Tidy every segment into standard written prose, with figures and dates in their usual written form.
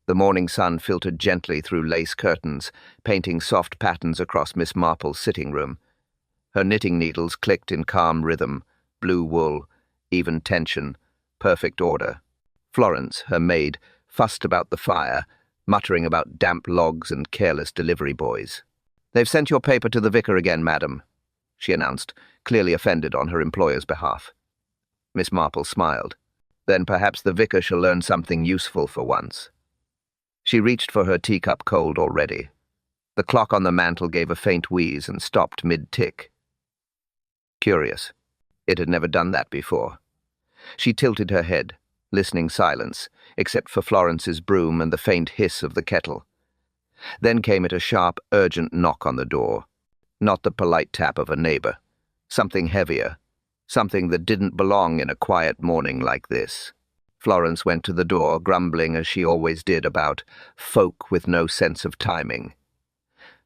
The morning sun filtered gently through lace curtains, painting soft patterns across Miss Marple's sitting room. Her knitting needles clicked in calm rhythm, blue wool, even tension, perfect order. Florence, her maid, fussed about the fire, muttering about damp logs and careless delivery boys. "They've sent your paper to the vicar again, madam," she announced, clearly offended on her employer's behalf. Miss Marple smiled. "Then perhaps the vicar shall learn something useful for once." She reached for her teacup, cold already. The clock on the mantel gave a faint wheeze and stopped mid-tick. Curious. It had never done that before. She tilted her head, listening silence, except for Florence's broom and the faint hiss of the kettle. Then came it a sharp, urgent knock on the door. Not the polite tap of a neighbor. Something heavier. Something that didn't belong in a quiet morning like this. Florence went to the door, grumbling as she always did about folk with no sense of timing.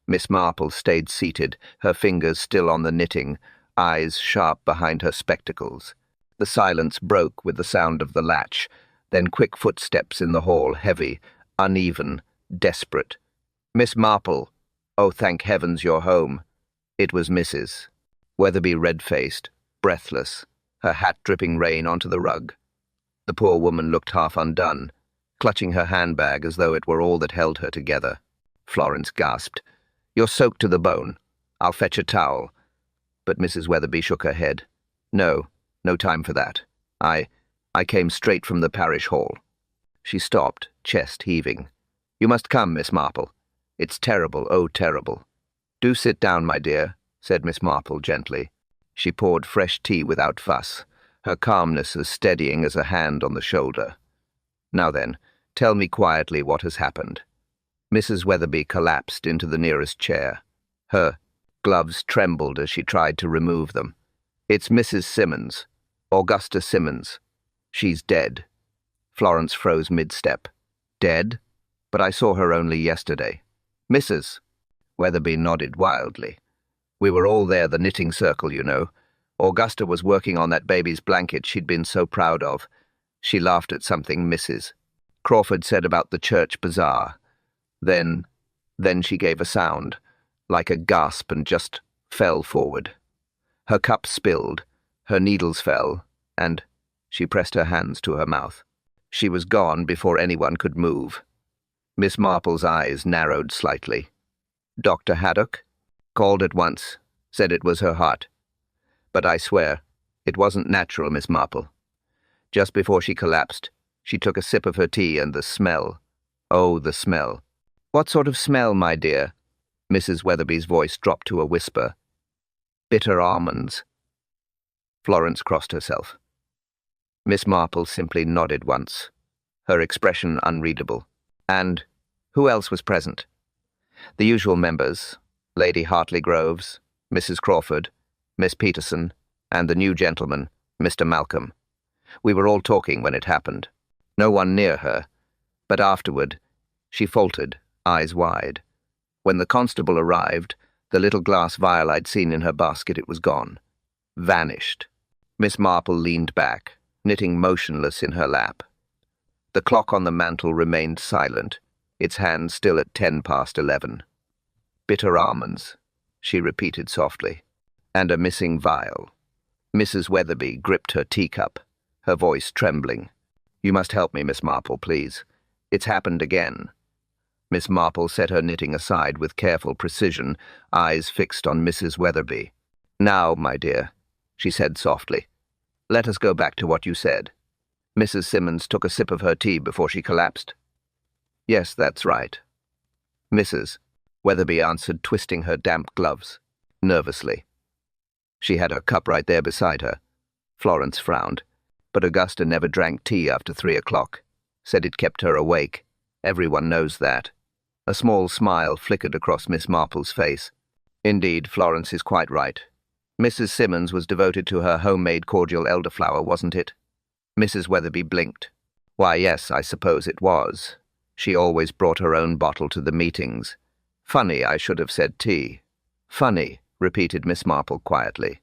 Miss Marple stayed seated, her fingers still on the knitting, eyes sharp behind her spectacles. The silence broke with the sound of the latch, then quick footsteps in the hall, heavy, uneven, desperate. "Miss Marple! Oh, thank heavens you're home." It was Mrs. Weatherby, red-faced, breathless, her hat dripping rain onto the rug. The poor woman looked half undone, clutching her handbag as though it were all that held her together. Florence gasped. "You're soaked to the bone. I'll fetch a towel." But Mrs. Weatherby shook her head. No time for that. I came straight from the parish hall." She stopped, chest heaving. "You must come, Miss Marple. It's terrible, oh terrible." "Do sit down, my dear," said Miss Marple gently. She poured fresh tea without fuss, her calmness as steadying as a hand on the shoulder. "Now then, tell me quietly what has happened." Mrs. Weatherby collapsed into the nearest chair. Her gloves trembled as she tried to remove them. "It's Mrs. Simmons, Augusta Simmons. She's dead." Florence froze mid-step. "Dead? But I saw her only yesterday." "Mrs." Weatherby nodded wildly. "We were all there, the knitting circle, you know. Augusta was working on that baby's blanket she'd been so proud of." She laughed at something Mrs. Crawford said about the church bazaar. Then she gave a sound, like a gasp, and just fell forward. Her cup spilled, her needles fell, and she pressed her hands to her mouth. She was gone before anyone could move. Miss Marple's eyes narrowed slightly. "Dr. Haddock?" "Called at once, said it was her heart. But I swear, it wasn't natural, Miss Marple. Just before she collapsed, she took a sip of her tea, and the smell. Oh, the smell." "What sort of smell, my dear?" Mrs. Weatherby's voice dropped to a whisper. "Bitter almonds." Florence crossed herself. Miss Marple simply nodded once, her expression unreadable. "And who else was present?" "The usual members, Lady Hartley Groves, Mrs. Crawford, Miss Peterson, and the new gentleman, Mr. Malcolm. We were all talking when it happened. No one near her, but afterward, she faltered, eyes wide. When the constable arrived, the little glass vial I'd seen in her basket, it was gone. Vanished." Miss Marple leaned back, knitting motionless in her lap. The clock on the mantel remained silent, its hands still at 11:10. "Bitter almonds," she repeated softly. "And a missing vial." Mrs. Weatherby gripped her teacup, her voice trembling. "You must help me, Miss Marple, please. It's happened again." Miss Marple set her knitting aside with careful precision, eyes fixed on Mrs. Weatherby. "Now, my dear," she said softly, "let us go back to what you said. Mrs. Simmons took a sip of her tea before she collapsed." "Yes, that's right." "Mrs." Weatherby answered, twisting her damp gloves, nervously. She had her cup right there beside her. Florence frowned. "But Augusta never drank tea after 3 o'clock. Said it kept her awake. Everyone knows that." A small smile flickered across Miss Marple's face. "Indeed, Florence is quite right. Mrs. Simmons was devoted to her homemade cordial elderflower, wasn't it?" Mrs. Weatherby blinked. "Why, yes, I suppose it was. She always brought her own bottle to the meetings. Funny, I should have said tea." "Funny," repeated Miss Marple quietly.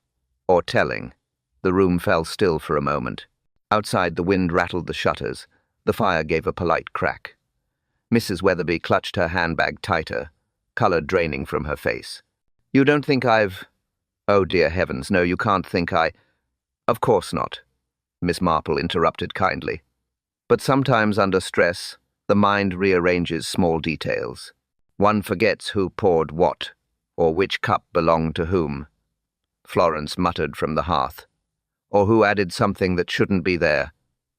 "Or telling." The room fell still for a moment. Outside, the wind rattled the shutters. The fire gave a polite crack. Mrs. Weatherby clutched her handbag tighter, colour draining from her face. "You don't think I've—" "Oh, dear heavens, no, you can't think I—" "Of course not," Miss Marple interrupted kindly. "But sometimes under stress, the mind rearranges small details. One forgets who poured what, or which cup belonged to whom," Florence muttered from the hearth. "Or who added something that shouldn't be there,"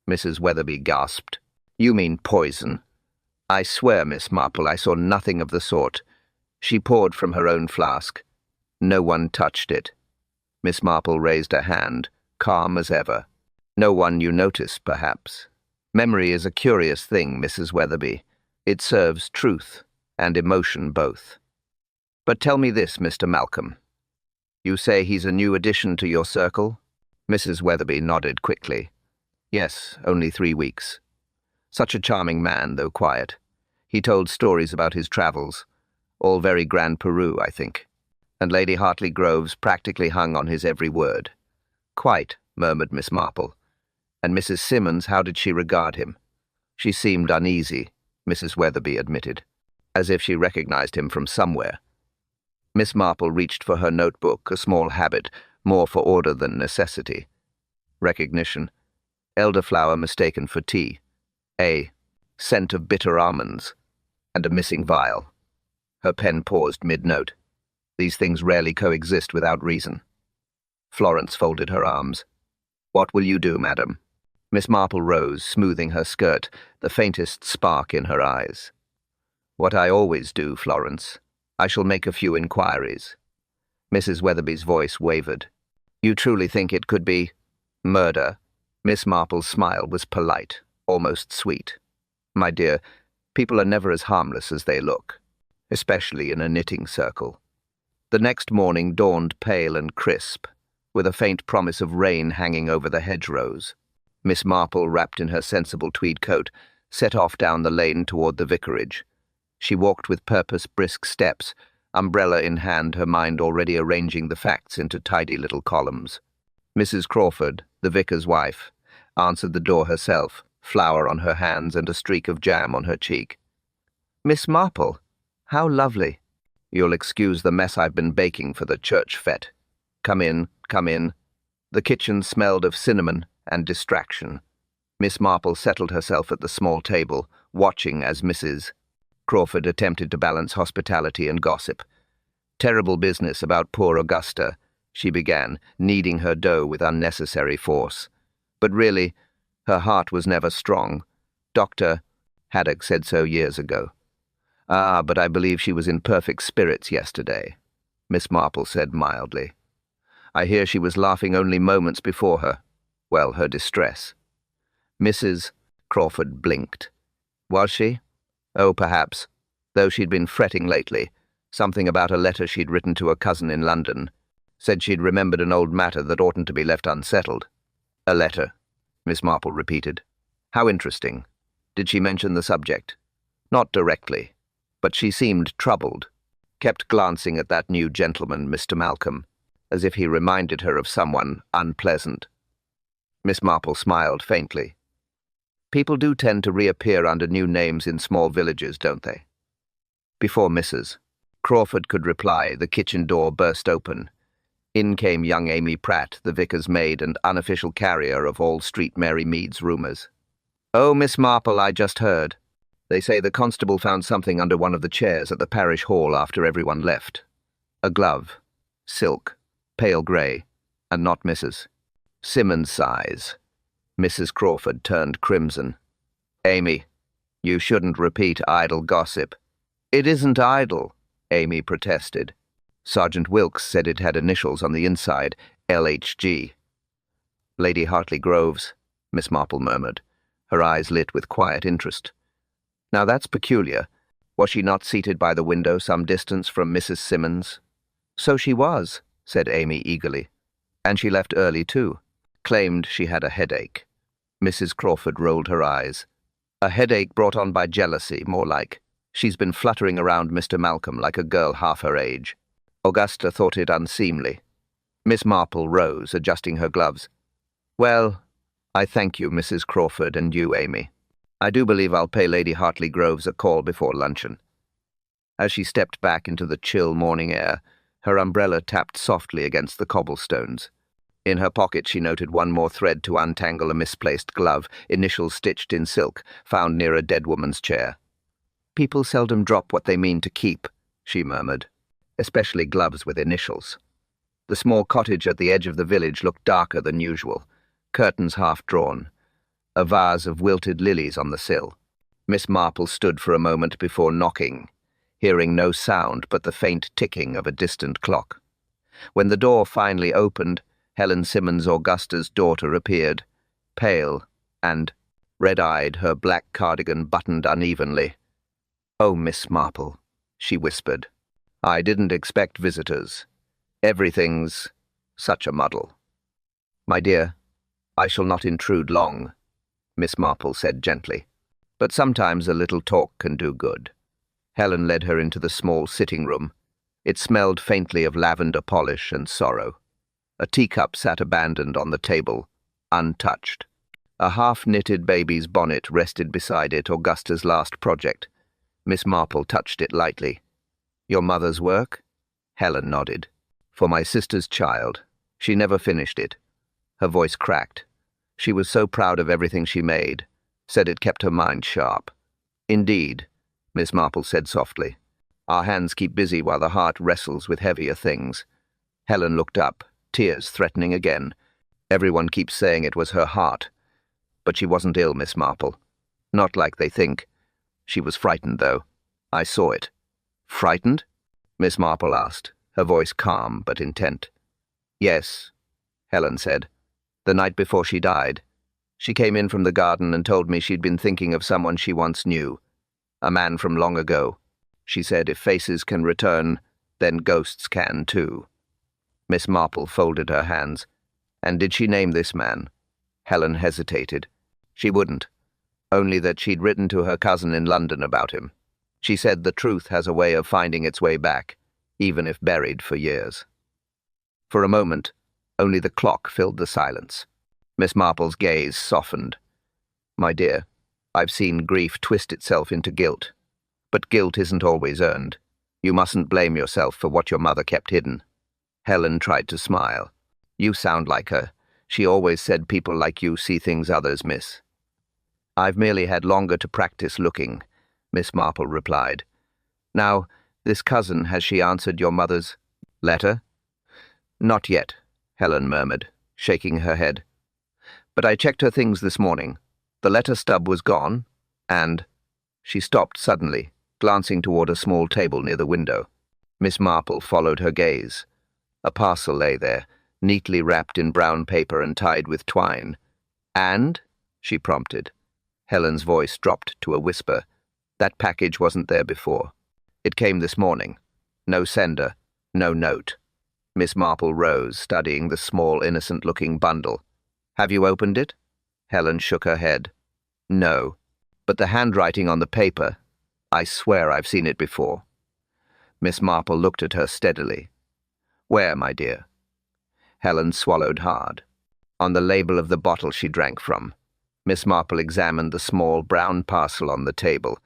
Mrs. Weatherby gasped. "You mean poison." "I swear, Miss Marple, I saw nothing of the sort. She poured from her own flask. No one touched it." Miss Marple raised a hand, calm as ever. "No one you noticed, perhaps. Memory is a curious thing, Mrs. Weatherby. It serves truth and emotion both. But tell me this, Mr. Malcolm. You say he's a new addition to your circle?" Mrs. Weatherby nodded quickly. "Yes, only 3 weeks. Such a charming man, though quiet. He told stories about his travels. All very Grand Peru, I think. And Lady Hartley Groves practically hung on his every word." "Quite," murmured Miss Marple. "And Mrs. Simmons, how did she regard him?" "She seemed uneasy," Mrs. Weatherby admitted, "as if she recognized him from somewhere." Miss Marple reached for her notebook, a small habit, more for order than necessity. Recognition. Elderflower mistaken for tea. Scent of bitter almonds. And a missing vial. Her pen paused mid-note. These things rarely coexist without reason. Florence folded her arms. "What will you do, madam?" Miss Marple rose, smoothing her skirt, the faintest spark in her eyes. "What I always do, Florence. I shall make a few inquiries." Mrs. Weatherby's voice wavered. "You truly think it could be murder?" Miss Marple's smile was polite, almost sweet. "My dear, people are never as harmless as they look, especially in a knitting circle." The next morning dawned pale and crisp, with a faint promise of rain hanging over the hedgerows. Miss Marple, wrapped in her sensible tweed coat, set off down the lane toward the vicarage. She walked with purpose, brisk steps, umbrella in hand, her mind already arranging the facts into tidy little columns. Mrs. Crawford, the vicar's wife, answered the door herself, flour on her hands and a streak of jam on her cheek. "Miss Marple, how lovely. You'll excuse the mess I've been baking for the church fete. Come in, come in." The kitchen smelled of cinnamon and distraction. Miss Marple settled herself at the small table, watching as Mrs. Crawford attempted to balance hospitality and gossip. "Terrible business about poor Augusta," she began, kneading her dough with unnecessary force. "But really, her heart was never strong. Dr. Haddock said so years ago." "Ah, but I believe she was in perfect spirits yesterday," Miss Marple said mildly. "I hear she was laughing only moments before her distress." Mrs. Crawford blinked. "Was she? Oh, perhaps, though she'd been fretting lately. Something about a letter she'd written to a cousin in London. Said she'd remembered an old matter that oughtn't to be left unsettled." "A letter," Miss Marple repeated. "How interesting. Did she mention the subject?" "Not directly, but she seemed troubled. Kept glancing at that new gentleman, Mr. Malcolm, as if he reminded her of someone unpleasant." Miss Marple smiled faintly. "People do tend to reappear under new names in small villages, don't they?" Before Mrs. Crawford could reply, the kitchen door burst open. In came young Amy Pratt, the vicar's maid and unofficial carrier of all Street Mary Mead's rumours. "Oh, Miss Marple, I just heard. They say the constable found something under one of the chairs at the parish hall after everyone left. A glove, silk, pale grey, and not Mrs. Simmons' size." Mrs. Crawford turned crimson. "Amy, you shouldn't repeat idle gossip." "It isn't idle," Amy protested. "Sergeant Wilkes said it had initials on the inside, LHG. "Lady Hartley Groves," Miss Marple murmured, her eyes lit with quiet interest. "Now that's peculiar. Was she not seated by the window some distance from Mrs. Simmons?" "So she was," said Amy eagerly. "And she left early, too. Claimed she had a headache." Mrs. Crawford rolled her eyes. "A headache brought on by jealousy, more like. She's been fluttering around Mr. Malcolm like a girl half her age. Augusta thought it unseemly." Miss Marple rose, adjusting her gloves. "Well, I thank you, Mrs. Crawford, and you, Amy. I do believe I'll pay Lady Hartley Groves a call before luncheon." As she stepped back into the chill morning air, her umbrella tapped softly against the cobblestones. In her pocket she noted one more thread to untangle a misplaced glove, initials stitched in silk, found near a dead woman's chair. "People seldom drop what they mean to keep," she murmured, "especially gloves with initials." The small cottage at the edge of the village looked darker than usual, curtains half drawn, a vase of wilted lilies on the sill. Miss Marple stood for a moment before knocking, hearing no sound but the faint ticking of a distant clock. When the door finally opened, Helen Simmons Augusta's daughter appeared, pale and red-eyed, her black cardigan buttoned unevenly. "Oh, Miss Marple," she whispered. "I didn't expect visitors. Everything's such a muddle." "My dear, I shall not intrude long," Miss Marple said gently. "But sometimes a little talk can do good." Helen led her into the small sitting room. It smelled faintly of lavender polish and sorrow. A teacup sat abandoned on the table, untouched. A half-knitted baby's bonnet rested beside it, Augusta's last project. Miss Marple touched it lightly. "Your mother's work?" Helen nodded. "For my sister's child. She never finished it." Her voice cracked. She was so proud of everything she made, said it kept her mind sharp. "Indeed," Miss Marple said softly. "Our hands keep busy while the heart wrestles with heavier things." Helen looked up, tears threatening again. "Everyone keeps saying it was her heart. But she wasn't ill, Miss Marple. Not like they think. She was frightened, though. I saw it." "Frightened?" Miss Marple asked, her voice calm but intent. "Yes," Helen said. "The night before she died. She came in from the garden and told me she'd been thinking of someone she once knew. A man from long ago. She said if faces can return, then ghosts can too." Miss Marple folded her hands. "And did she name this man?" Helen hesitated. "She wouldn't. Only that she'd written to her cousin in London about him. She said the truth has a way of finding its way back, even if buried for years." For a moment, only the clock filled the silence. Miss Marple's gaze softened. "My dear, I've seen grief twist itself into guilt. But guilt isn't always earned. You mustn't blame yourself for what your mother kept hidden." Helen tried to smile. "You sound like her. She always said people like you see things others miss." "I've merely had longer to practice looking," Miss Marple replied. "Now, this cousin, has she answered your mother's letter?" "Not yet," Helen murmured, shaking her head. "But I checked her things this morning. The letter stub was gone, and—" She stopped suddenly, glancing toward a small table near the window. Miss Marple followed her gaze. A parcel lay there, neatly wrapped in brown paper and tied with twine. "And?" she prompted. Helen's voice dropped to a whisper. "That package wasn't there before. It came this morning. No sender, no note." Miss Marple rose, studying the small, innocent-looking bundle. "Have you opened it?" Helen shook her head. "No. But the handwriting on the paper, I swear I've seen it before." Miss Marple looked at her steadily. "Where, my dear?" Helen swallowed hard. "On the label of the bottle she drank from." Miss Marple examined the small brown parcel on the table.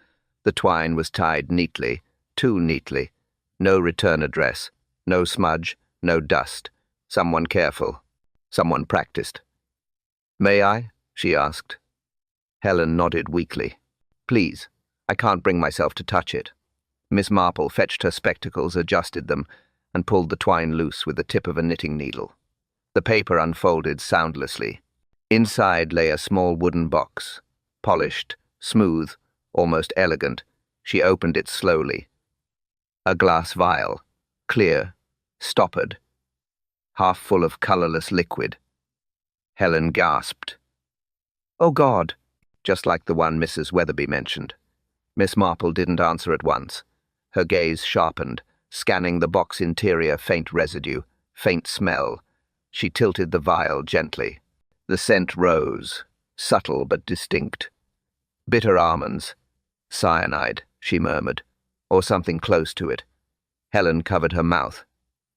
The twine was tied neatly, too neatly. No return address, no smudge, no dust. Someone careful, someone practiced. "May I?" she asked. Helen nodded weakly. "Please, I can't bring myself to touch it." Miss Marple fetched her spectacles, adjusted them, and pulled the twine loose with the tip of a knitting needle. The paper unfolded soundlessly. Inside lay a small wooden box, polished, smooth, almost elegant. She opened it slowly. A glass vial, clear, stoppered, half full of colorless liquid. Helen gasped. "Oh, God!" Just like the one Mrs. Weatherby mentioned. Miss Marple didn't answer at once. Her gaze sharpened, scanning the box interior, faint residue, faint smell. She tilted the vial gently. The scent rose, subtle but distinct. "Bitter almonds. Cyanide," she murmured, "or something close to it." Helen covered her mouth.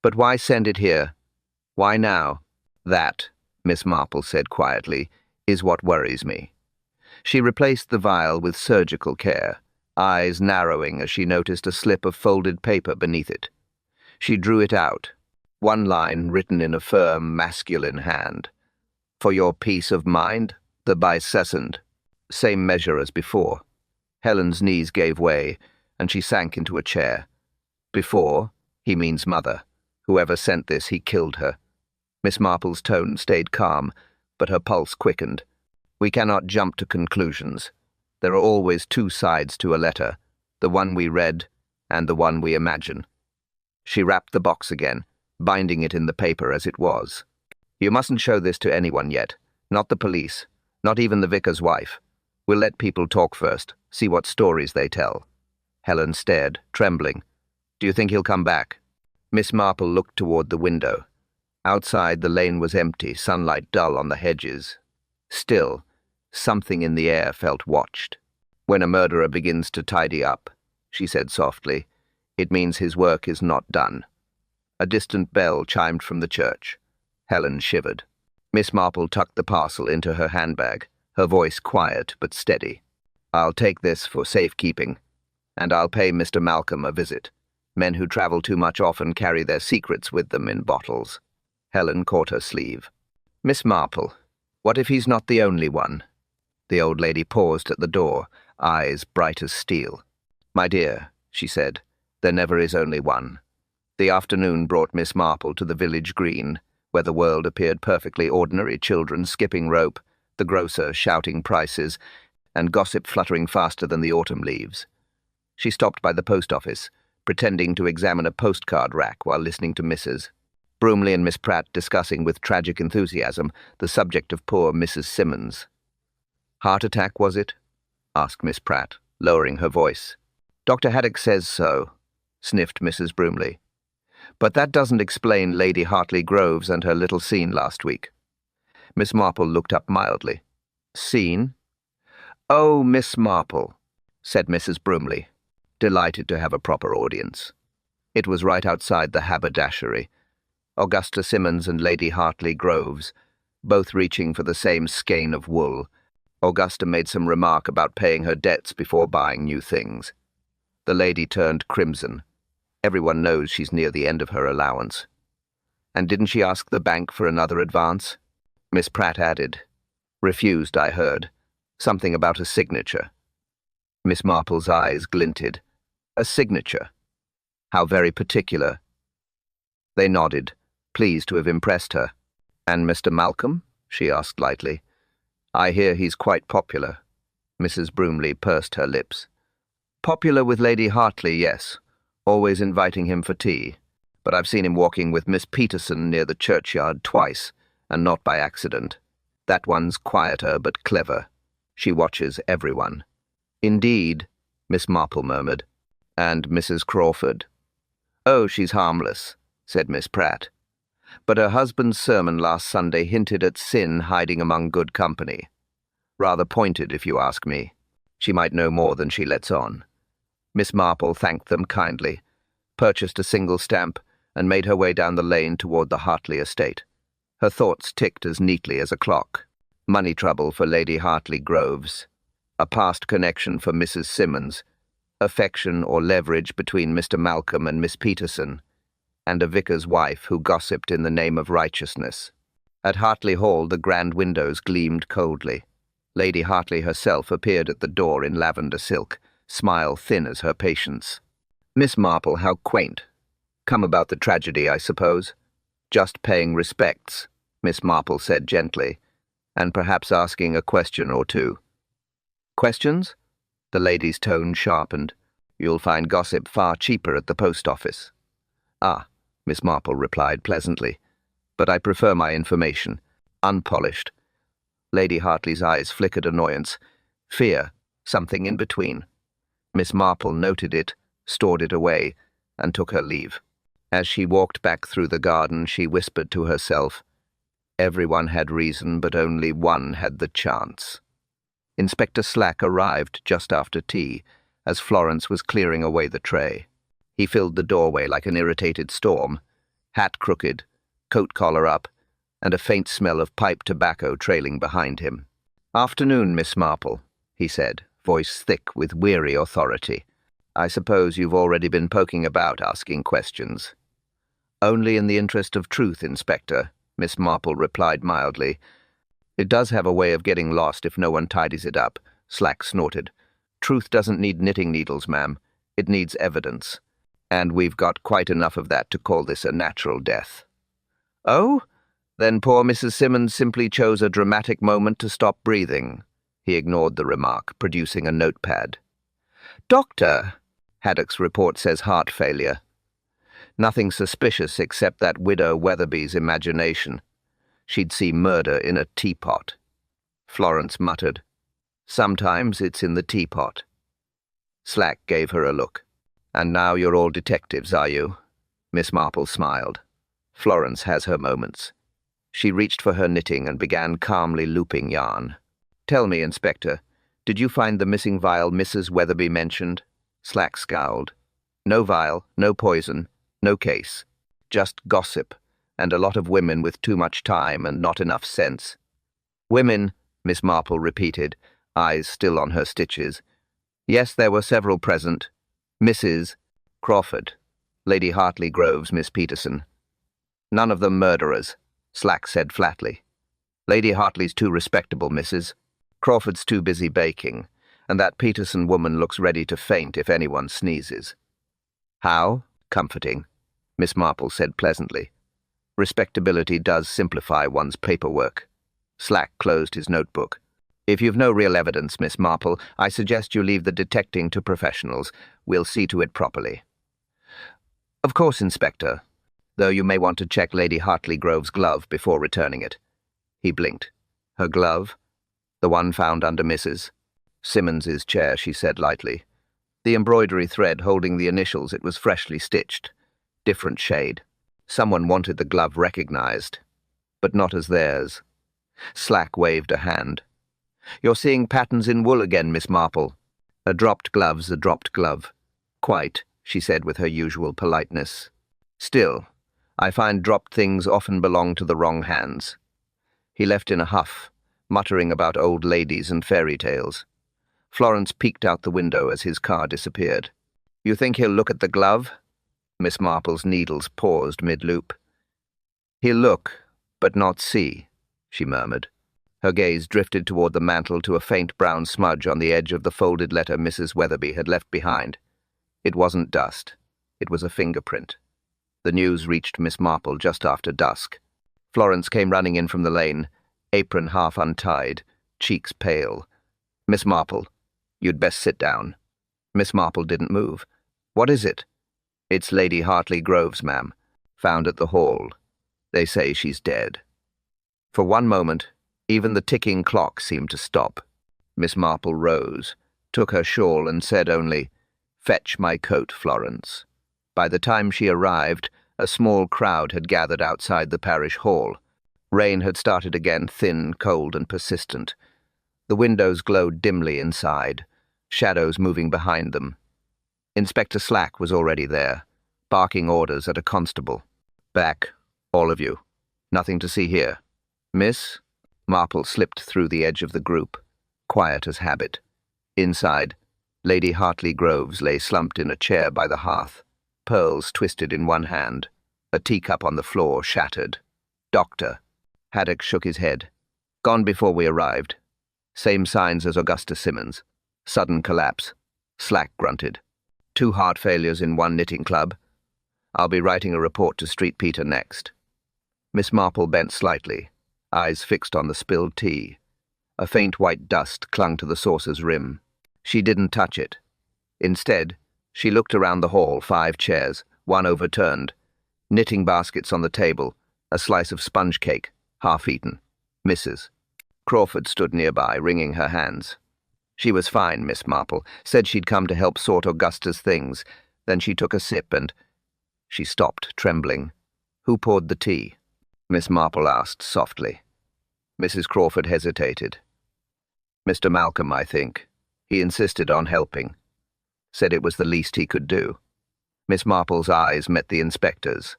"But why send it here? Why now?" "That," Miss Marple said quietly, "is what worries me. She replaced the vial with surgical care, eyes narrowing as she noticed a slip of folded paper beneath it. She drew it out, one line written in a firm, masculine hand. "For your peace of mind, the bicessant." Same measure as before. Helen's knees gave way, and she sank into a chair. "Before, he means mother. Whoever sent this, he killed her." Miss Marple's tone stayed calm, but her pulse quickened. "We cannot jump to conclusions. There are always two sides to a letter, the one we read and the one we imagine." She wrapped the box again, binding it in the paper as it was. "You mustn't show this to anyone yet. Not the police, not even the vicar's wife. We'll let people talk first, see what stories they tell." Helen stared, trembling. "Do you think he'll come back?" Miss Marple looked toward the window. Outside, the lane was empty, sunlight dull on the hedges. Still, something in the air felt watched. "When a murderer begins to tidy up," she said softly, "it means his work is not done." A distant bell chimed from the church. Helen shivered. Miss Marple tucked the parcel into her handbag, her voice quiet but steady. "I'll take this for safekeeping, and I'll pay Mr. Malcolm a visit. Men who travel too much often carry their secrets with them in bottles." Helen caught her sleeve. "Miss Marple, what if he's not the only one?" The old lady paused at the door, eyes bright as steel. "My dear," she said, "there never is only one." The afternoon brought Miss Marple to the village green, where the world appeared perfectly ordinary, children skipping rope, the grocer shouting prices, and gossip fluttering faster than the autumn leaves. She stopped by the post office, pretending to examine a postcard rack while listening to Mrs. Bromley and Miss Pratt discussing with tragic enthusiasm the subject of poor Mrs. Simmons. "Heart attack, was it?" asked Miss Pratt, lowering her voice. "Dr. Haddock says so," sniffed Mrs. Bromley. "But that doesn't explain Lady Hartley Groves and her little scene last week." Miss Marple looked up mildly. "Scene?" "Oh, Miss Marple," said Mrs. Bromley, delighted to have a proper audience. It was right outside the haberdashery. Augusta Simmons and Lady Hartley Groves, both reaching for the same skein of wool. Augusta made some remark about paying her debts before buying new things. The lady turned crimson. Everyone knows she's near the end of her allowance. "And didn't she ask the bank for another advance?" Miss Pratt added. "Refused, I heard. Something about a signature." Miss Marple's eyes glinted. "A signature? How very particular." They nodded, pleased to have impressed her. "And Mr. Malcolm?" she asked lightly. "I hear he's quite popular." Mrs. Bromley pursed her lips. "Popular with Lady Hartley, yes. Always inviting him for tea. But I've seen him walking with Miss Peterson near the churchyard twice, and not by accident. That one's quieter but clever. She watches everyone." "Indeed," Miss Marple murmured. "And Mrs. Crawford?" "Oh, she's harmless," said Miss Pratt. "But her husband's sermon last Sunday hinted at sin hiding among good company. Rather pointed, if you ask me. She might know more than she lets on." Miss Marple thanked them kindly, purchased a single stamp, and made her way down the lane toward the Hartley estate. Her thoughts ticked as neatly as a clock. Money trouble for Lady Hartley Groves. A past connection for Mrs. Simmons. Affection or leverage between Mr. Malcolm and Miss Peterson. And a vicar's wife who gossiped in the name of righteousness. At Hartley Hall the grand windows gleamed coldly. Lady Hartley herself appeared at the door in lavender silk, smile thin as her patience. "Miss Marple, how quaint. Come about the tragedy, I suppose." "Just paying respects," Miss Marple said gently, "and perhaps asking a question or two." "Questions?" The lady's tone sharpened. "You'll find gossip far cheaper at the post office." "Ah," Miss Marple replied pleasantly, "but I prefer my information. Unpolished." Lady Hartley's eyes flickered annoyance. Fear, something in between. Miss Marple noted it, stored it away, and took her leave. As she walked back through the garden, she whispered to herself, "Everyone had reason, but only one had the chance." Inspector Slack arrived just after tea, as Florence was clearing away the tray. He filled the doorway like an irritated storm, hat crooked, coat collar up, and a faint smell of pipe tobacco trailing behind him. "Afternoon, Miss Marple," he said, voice thick with weary authority. "I suppose you've already been poking about asking questions." "Only in the interest of truth, Inspector," Miss Marple replied mildly. "It does have a way of getting lost if no one tidies it up," Slack snorted. "Truth doesn't need knitting needles, ma'am. It needs evidence. And we've got quite enough of that to call this a natural death." "Oh? Then poor Mrs. Simmons simply chose a dramatic moment to stop breathing." He ignored the remark, producing a notepad. "Doctor," Haddock's report says heart failure. Nothing suspicious except that widow Weatherby's imagination. She'd see murder in a teapot. Florence muttered. "Sometimes it's in the teapot." Slack gave her a look. "And now you're all detectives, are you?" Miss Marple smiled. "Florence has her moments." She reached for her knitting and began calmly looping yarn. "Tell me, Inspector, did you find the missing vial Mrs. Weatherby mentioned?" Slack scowled. "No vial, no poison, no case. Just gossip, and a lot of women with too much time and not enough sense." "Women," Miss Marple repeated, eyes still on her stitches. "Yes, there were several present. Mrs. Crawford, Lady Hartley Groves, Miss Peterson. None of them murderers," Slack said flatly. "Lady Hartley's too respectable, Mrs. Crawford's too busy baking, and that Peterson woman looks ready to faint if anyone sneezes." "How? Comforting," Miss Marple said pleasantly. "Respectability does simplify one's paperwork." Slack closed his notebook. "If you've no real evidence, Miss Marple, I suggest you leave the detecting to professionals. We'll see to it properly." "Of course, Inspector, though you may want to check Lady Hartley Grove's glove before returning it." He blinked. "Her glove? The one found under Mrs. Simmons's chair," she said lightly. "The embroidery thread holding the initials, it was freshly stitched. Different shade. Someone wanted the glove recognized, but not as theirs." Slack waved a hand. "You're seeing patterns in wool again, Miss Marple. A dropped glove's a dropped glove." "Quite," she said with her usual politeness. "Still, I find dropped things often belong to the wrong hands." He left in a huff, muttering about old ladies and fairy tales. Florence peeked out the window as his car disappeared. "You think he'll look at the glove?" Miss Marple's needles paused mid-loop. "He'll look, but not see," she murmured. Her gaze drifted toward the mantel to a faint brown smudge on the edge of the folded letter Mrs. Weatherby had left behind. It wasn't dust. It was a fingerprint. The news reached Miss Marple just after dusk. Florence came running in from the lane, apron half untied, cheeks pale. "Miss Marple, you'd best sit down." Miss Marple didn't move. "What is it?" "It's Lady Hartley Groves, ma'am. Found at the Hall. They say she's dead." For one moment, even the ticking clock seemed to stop. Miss Marple rose, took her shawl and said only, "Fetch my coat, Florence." By the time she arrived, a small crowd had gathered outside the parish hall. Rain had started again, thin, cold, and persistent. The windows glowed dimly inside, shadows moving behind them. Inspector Slack was already there, barking orders at a constable. "Back, all of you. Nothing to see here." "Miss?" Marple slipped through the edge of the group, quiet as habit. Inside, Lady Hartley Groves lay slumped in a chair by the hearth, pearls twisted in one hand, a teacup on the floor shattered. "Doctor." Haddock shook his head. "Gone before we arrived. Same signs as Augusta Simmons. Sudden collapse." Slack grunted. "2 heart failures in 1 knitting club. I'll be writing a report to Street Peter next." Miss Marple bent slightly, eyes fixed on the spilled tea. A faint white dust clung to the saucer's rim. She didn't touch it. Instead, she looked around the hall, 5 chairs, 1 overturned, knitting baskets on the table, a slice of sponge cake, half-eaten. Mrs. Crawford stood nearby, wringing her hands. She was fine, Miss Marple, said she'd come to help sort Augusta's things. Then she took a sip and... She stopped, trembling. "Who poured the tea?" Miss Marple asked softly. Mrs. Crawford hesitated. "Mr. Malcolm, I think. He insisted on helping. Said it was the least he could do." Miss Marple's eyes met the inspector's.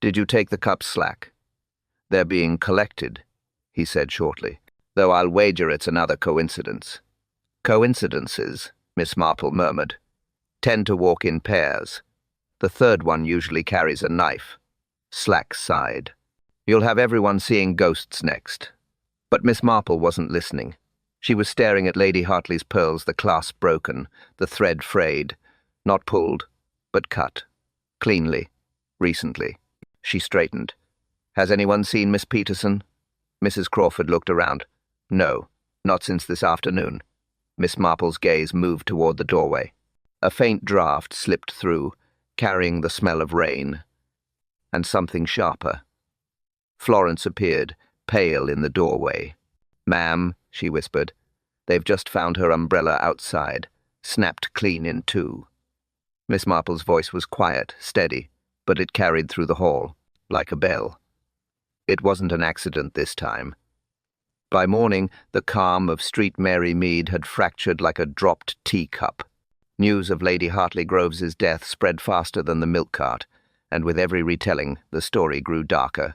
"Did you take the cups, Slack?" "They're being collected," he said shortly, "though I'll wager it's another coincidence." Coincidences, Miss Marple murmured, tend to walk in pairs. The third one usually carries a knife. Slack sighed. You'll have everyone seeing ghosts next. But Miss Marple wasn't listening. She was staring at Lady Hartley's pearls, the clasp broken, the thread frayed, not pulled, but cut. Cleanly. Recently. She straightened. Has anyone seen Miss Peterson? Mrs. Crawford looked around. No, not since this afternoon. Miss Marple's gaze moved toward the doorway. A faint draught slipped through, carrying the smell of rain. And something sharper. Florence appeared, pale in the doorway. Ma'am, she whispered. They've just found her umbrella outside, snapped clean in two. Miss Marple's voice was quiet, steady, but it carried through the hall, like a bell. It wasn't an accident this time. By morning, the calm of Street Mary Mead had fractured like a dropped teacup. News of Lady Hartley Groves's death spread faster than the milk cart, and with every retelling, the story grew darker.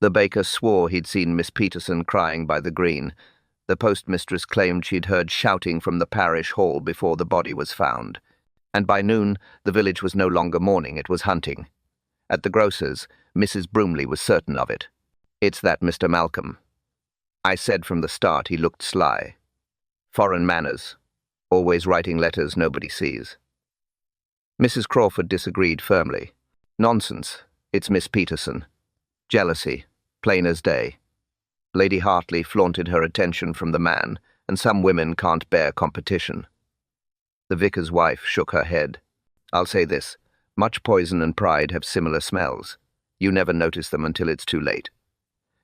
The baker swore he'd seen Miss Peterson crying by the green. The postmistress claimed she'd heard shouting from the parish hall before the body was found. And by noon, the village was no longer mourning, it was hunting. At the grocer's, Mrs. Broomley was certain of it. It's that Mr. Malcolm. I said from the start he looked sly. Foreign manners. Always writing letters nobody sees. Mrs. Crawford disagreed firmly. Nonsense. It's Miss Peterson. Jealousy. Plain as day. Lady Hartley flaunted her attention from the man, and some women can't bear competition. The vicar's wife shook her head. I'll say this. Much poison and pride have similar smells. You never notice them until it's too late.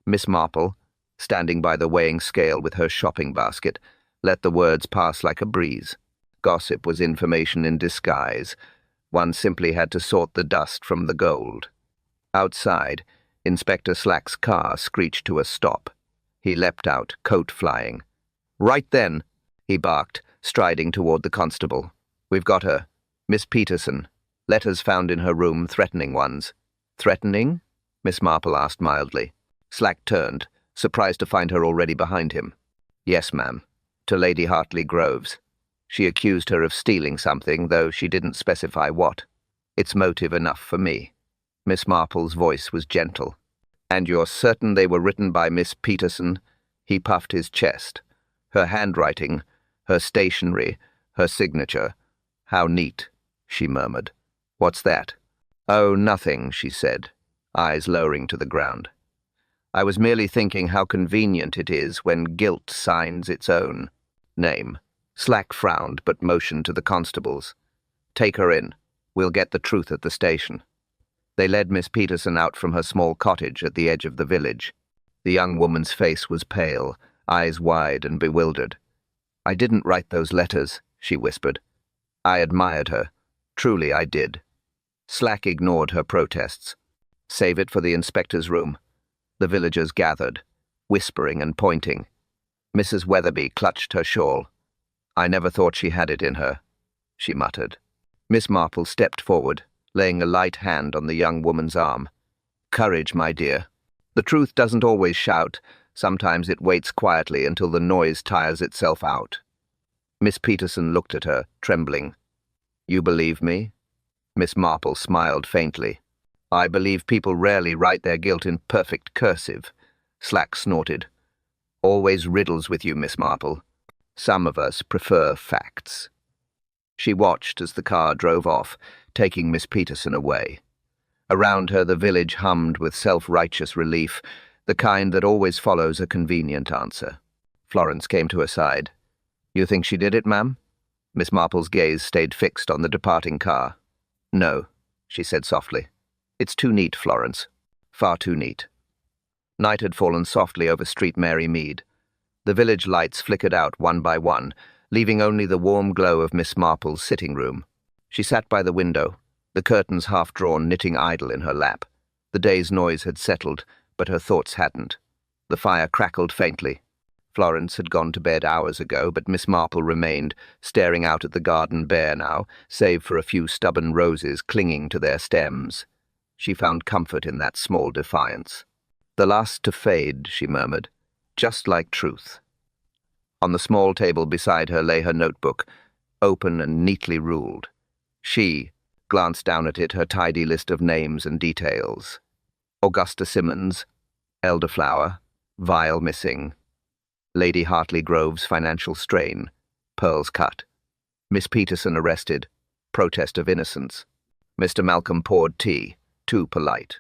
Miss Marple, standing by the weighing scale with her shopping basket, let the words pass like a breeze. Gossip was information in disguise. One simply had to sort the dust from the gold. Outside, Inspector Slack's car screeched to a stop. He leapt out, coat flying. Right then, he barked, striding toward the constable. We've got her. Miss Peterson. Letters found in her room, threatening ones. Threatening? Miss Marple asked mildly. Slack turned, surprised to find her already behind him. Yes, ma'am. To Lady Hartley Groves. She accused her of stealing something, though she didn't specify what. It's motive enough for me. Miss Marple's voice was gentle. And you're certain they were written by Miss Peterson? He puffed his chest. Her handwriting, her stationery, her signature. How neat, she murmured. What's that? Oh, nothing, she said, eyes lowering to the ground. I was merely thinking how convenient it is when guilt signs its own name. Slack frowned, but motioned to the constables. Take her in. We'll get the truth at the station. They led Miss Peterson out from her small cottage at the edge of the village. The young woman's face was pale, eyes wide and bewildered. I didn't write those letters, she whispered. I admired her. Truly I did. Slack ignored her protests. Save it for the inspector's room. The villagers gathered, whispering and pointing. Mrs. Weatherby clutched her shawl. I never thought she had it in her, she muttered. Miss Marple stepped forward, laying a light hand on the young woman's arm. Courage, my dear. The truth doesn't always shout. Sometimes it waits quietly until the noise tires itself out. Miss Peterson looked at her, trembling. You believe me? Miss Marple smiled faintly. I believe people rarely write their guilt in perfect cursive. Slack snorted. Always riddles with you, Miss Marple. Some of us prefer facts. She watched as the car drove off, taking Miss Peterson away. Around her the village hummed with self-righteous relief, the kind that always follows a convenient answer. Florence came to her side. You think she did it, ma'am? Miss Marple's gaze stayed fixed on the departing car. No, she said softly. It's too neat, Florence. Far too neat. Night had fallen softly over Street Mary Mead. The village lights flickered out one by one, leaving only the warm glow of Miss Marple's sitting room. She sat by the window, the curtains half-drawn, knitting idle in her lap. The day's noise had settled, but her thoughts hadn't. The fire crackled faintly. Florence had gone to bed hours ago, but Miss Marple remained, staring out at the garden bare now, save for a few stubborn roses clinging to their stems. She found comfort in that small defiance. The last to fade, she murmured, just like truth. On the small table beside her lay her notebook, open and neatly ruled. She glanced down at it, her tidy list of names and details. Augusta Simmons, Elderflower, Vial missing. Lady Hartley Grove's financial strain, pearls cut. Miss Peterson arrested, protest of innocence. Mr. Malcolm poured tea, too polite.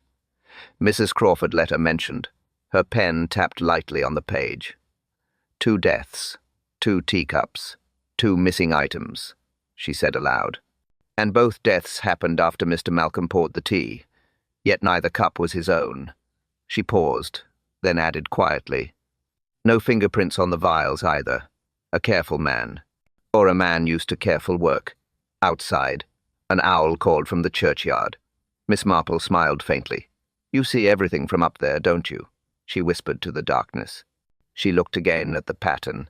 Mrs. Crawford letter mentioned. Her pen tapped lightly on the page. 2 deaths, 2 teacups, 2 missing items, she said aloud. And both deaths happened after Mr. Malcolm poured the tea, yet neither cup was his own. She paused, then added quietly, no fingerprints on the vials either. A careful man, or a man used to careful work. Outside, an owl called from the churchyard. Miss Marple smiled faintly. You see everything from up there, don't you? She whispered to the darkness. She looked again at the pattern.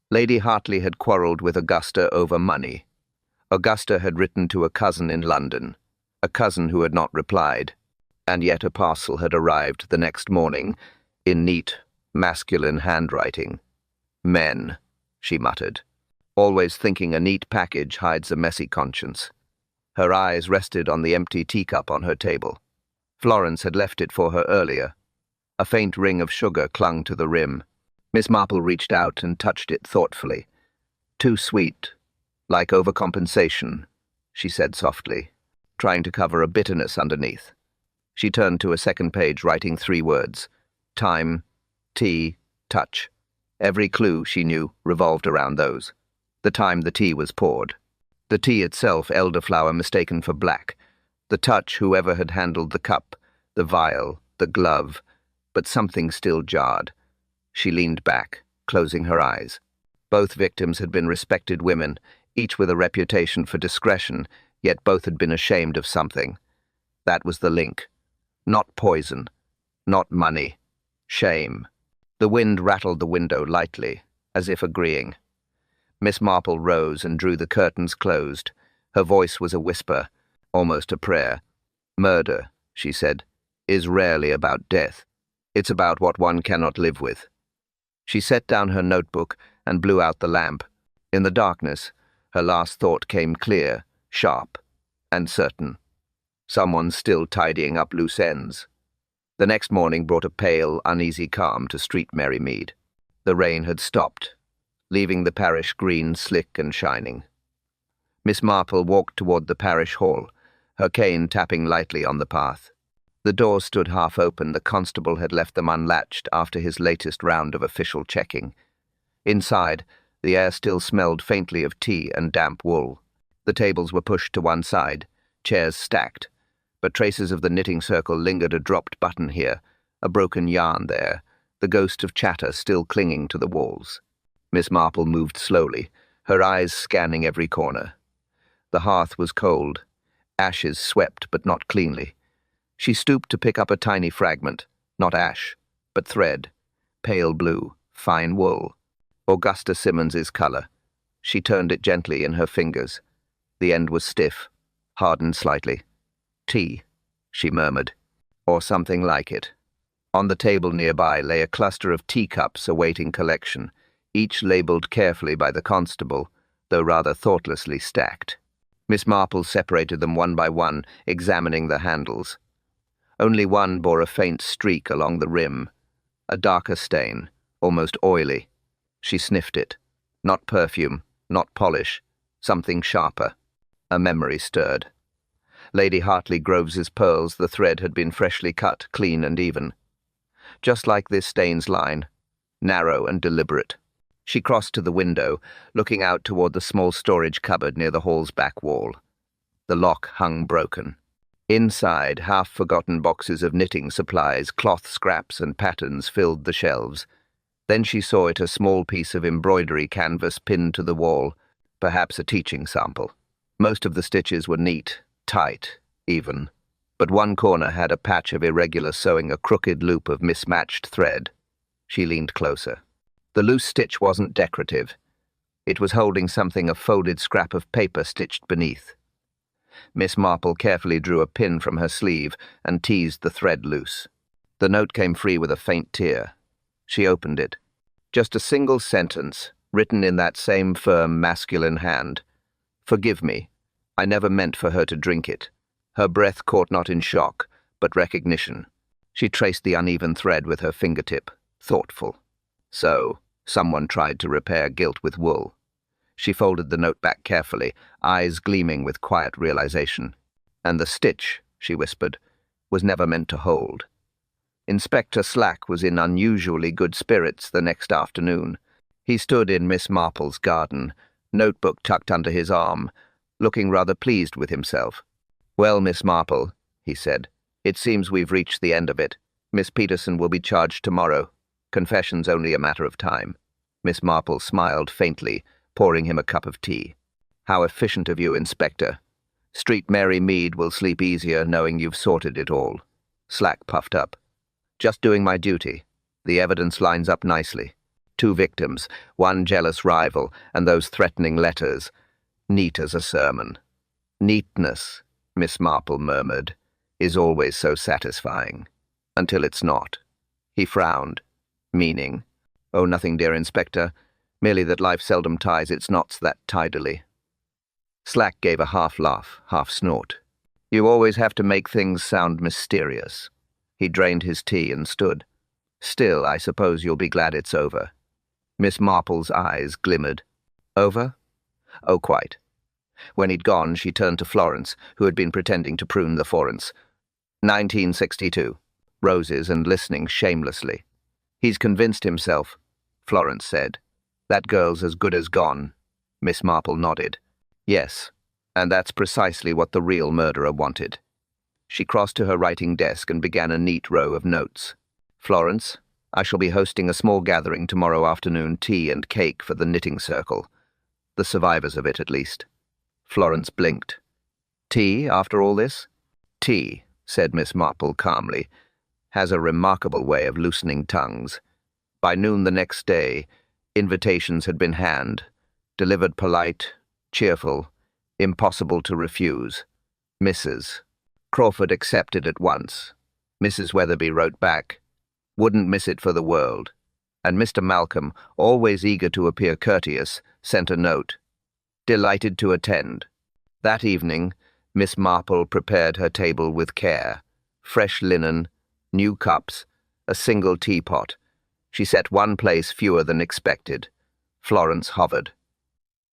Lady Hartley had quarrelled with Augusta over money. Augusta had written to a cousin in London, a cousin who had not replied, and yet a parcel had arrived the next morning in neat, masculine handwriting. Men, she muttered, always thinking a neat package hides a messy conscience. Her eyes rested on the empty teacup on her table. Florence had left it for her earlier. A faint ring of sugar clung to the rim. Miss Marple reached out and touched it thoughtfully. Too sweet, like overcompensation, she said softly, trying to cover a bitterness underneath. She turned to a second page, writing 3 words. Time, tea, touch. Every clue, she knew, revolved around those. The time the tea was poured. The tea itself, elderflower mistaken for black. The touch, whoever had handled the cup, the vial, the glove. But something still jarred. She leaned back, closing her eyes. Both victims had been respected women, each with a reputation for discretion, yet both had been ashamed of something. That was the link. Not poison, not money. Shame. The wind rattled the window lightly, as if agreeing. Miss Marple rose and drew the curtains closed. Her voice was a whisper, almost a prayer. Murder, she said, is rarely about death. It's about what one cannot live with. She set down her notebook and blew out the lamp. In the darkness, her last thought came clear, sharp, and certain. Someone still tidying up loose ends. The next morning brought a pale, uneasy calm to Street Mary Mead. The rain had stopped, leaving the parish green, slick and shining. Miss Marple walked toward the parish hall, her cane tapping lightly on the path. The door stood half open. The constable had left them unlatched after his latest round of official checking. Inside, the air still smelled faintly of tea and damp wool. The tables were pushed to one side, chairs stacked, but traces of the knitting circle lingered, a dropped button here, a broken yarn there, the ghost of chatter still clinging to the walls. Miss Marple moved slowly, her eyes scanning every corner. The hearth was cold, ashes swept but not cleanly. She stooped to pick up a tiny fragment, not ash, but thread, pale blue, fine wool. Augusta Simmons's colour. She turned it gently in her fingers. The end was stiff, hardened slightly. Tea, she murmured, or something like it. On the table nearby lay a cluster of teacups awaiting collection, each labelled carefully by the constable, though rather thoughtlessly stacked. Miss Marple separated them one by one, examining the handles. Only one bore a faint streak along the rim, a darker stain, almost oily. She sniffed it. Not perfume, not polish, something sharper. A memory stirred. Lady Hartley Groves's pearls, the thread had been freshly cut, clean and even. Just like this stain's line, narrow and deliberate. She crossed to the window, looking out toward the small storage cupboard near the hall's back wall. The lock hung broken. Inside, half-forgotten boxes of knitting supplies, cloth scraps and patterns filled the shelves. Then she saw it, a small piece of embroidery canvas pinned to the wall, perhaps a teaching sample. Most of the stitches were neat, tight, even, but one corner had a patch of irregular sewing, a crooked loop of mismatched thread. She leaned closer. The loose stitch wasn't decorative. It was holding something, a folded scrap of paper stitched beneath. Miss Marple carefully drew a pin from her sleeve and teased the thread loose. The note came free with a faint tear. She opened it. Just a single sentence, written in that same firm, masculine hand. "Forgive me. I never meant for her to drink it." Her breath caught not in shock, but recognition. She traced the uneven thread with her fingertip, thoughtful. So, someone tried to repair guilt with wool. She folded the note back carefully, eyes gleaming with quiet realization. "And the stitch," she whispered, "was never meant to hold." Inspector Slack was in unusually good spirits the next afternoon. He stood in Miss Marple's garden, notebook tucked under his arm, looking rather pleased with himself. "Well, Miss Marple," he said, "it seems we've reached the end of it. Miss Peterson will be charged tomorrow. Confession's only a matter of time." Miss Marple smiled faintly, pouring him a cup of tea. "How efficient of you, Inspector. Street Mary Mead will sleep easier knowing you've sorted it all." Slack puffed up. "Just doing my duty. The evidence lines up nicely. 2 victims, 1 jealous rival, and those threatening letters. Neat as a sermon." "Neatness," Miss Marple murmured, "is always so satisfying. Until it's not." He frowned. "Meaning?" "Oh, nothing, dear Inspector. Merely that life seldom ties its knots that tidily." Slack gave a half laugh, half snort. "You always have to make things sound mysterious." He drained his tea and stood. "Still, I suppose you'll be glad it's over." Miss Marple's eyes glimmered. "Over?" "Oh, quite." When he'd gone, she turned to Florence, who had been pretending to prune the forens. 1962. Roses and listening shamelessly. "He's convinced himself," Florence said. "That girl's as good as gone." Miss Marple nodded. "Yes, and that's precisely what the real murderer wanted." She crossed to her writing desk and began a neat row of notes. "Florence, I shall be hosting a small gathering tomorrow afternoon, tea and cake for the knitting circle. The survivors of it, at least." Florence blinked. "Tea, after all this?" "Tea," said Miss Marple calmly, "has a remarkable way of loosening tongues." By noon the next day, invitations had been delivered polite, cheerful, impossible to refuse. Mrs. Crawford accepted at once. Mrs. Weatherby wrote back, "Wouldn't miss it for the world." And Mr. Malcolm, always eager to appear courteous, sent a note, "Delighted to attend." That evening, Miss Marple prepared her table with care. Fresh linen, new cups, a single teapot. She set 1 place fewer than expected. Florence hovered.